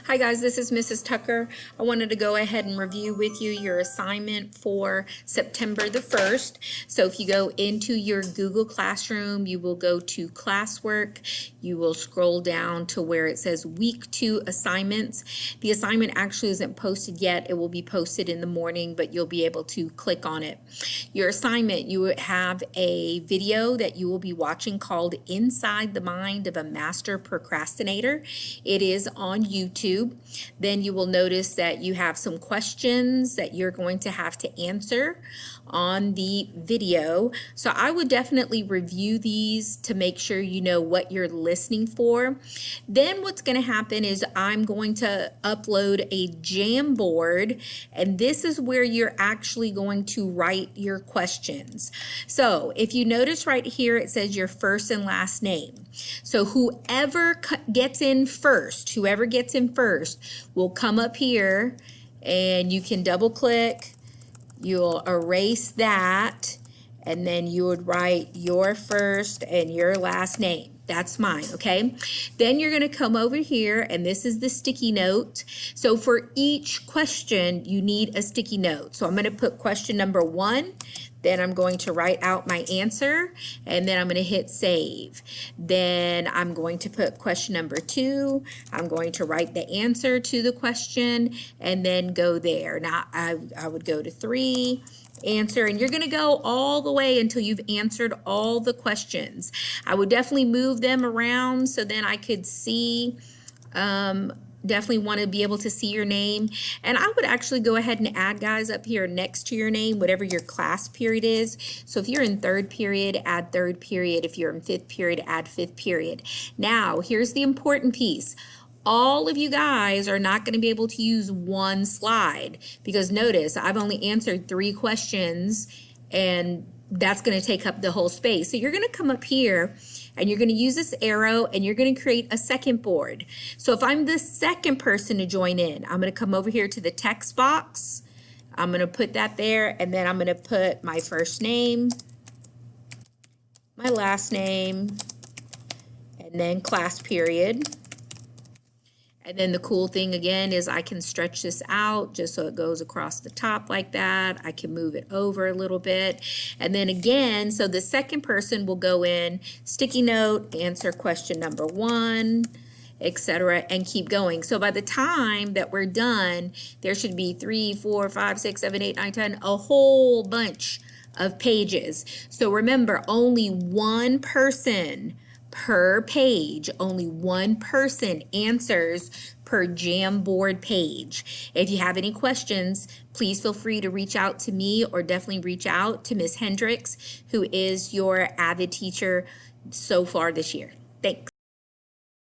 Hi guys, this is Mrs. Tucker. I wanted to go ahead and review with you your assignment for September the 1st. So if you go into your Google Classroom, you will go to classwork. You will scroll down to where it says week 2 assignments. The assignment actually isn't posted yet. It will be posted in the morning, but you'll be able to click on it. Your assignment, you have a video that you will be watching called Inside the Mind of a Master Procrastinator. It is on YouTube. Then you will notice that you have some questions that you're going to have to answer on the video. So I would definitely review these to make sure you know what you're listening for. Then what's going to happen is I'm going to upload a Jamboard, and this is where you're actually going to write your questions. So if you notice right here, it says your first and last name. So whoever gets in first will come up here, and you can double click. You'll erase that, and then you would write your first and your last name. That's mine, okay? Then you're going to come over here, and this is the sticky note. So for each question, you need a sticky note. So I'm going to put question number 1. Then I'm going to write out my answer, and then I'm going to hit save. Then I'm going to put question number 2. I'm going to write the answer to the question and then go there. Now I would go to 3, answer, and you're going to go all the way until you've answered all the questions. I would definitely move them around so then I could see definitely want to be able to see your name. And I would actually go ahead and add guys up here next to your name, whatever your class period is. So if you're in 3rd period, add 3rd period. If you're in 5th period, add 5th period. Now, here's the important piece. All of you guys are not going to be able to use one slide, because notice I've only answered 3 questions, and that's going to take up the whole space. So you're going to come up here and you're going to use this arrow, and you're going to create a second board. So if I'm the second person to join in, I'm going to come over here to the text box. I'm going to put that there, and then I'm going to put my first name, my last name, and then class period. And then the cool thing again is I can stretch this out just so it goes across the top like that. I can move it over a little bit. And then again, so the second person will go in, sticky note, answer question number 1, etc., and keep going. So by the time that we're done, there should be 3, 4, 5, 6, 7, 8, 9, 10, a whole bunch of pages. So remember, only one person per page, only one person answers per Jamboard page. If you have any questions, please feel free to reach out to me, or definitely reach out to Ms. Hendricks, who is your AVID teacher so far this year. Thanks.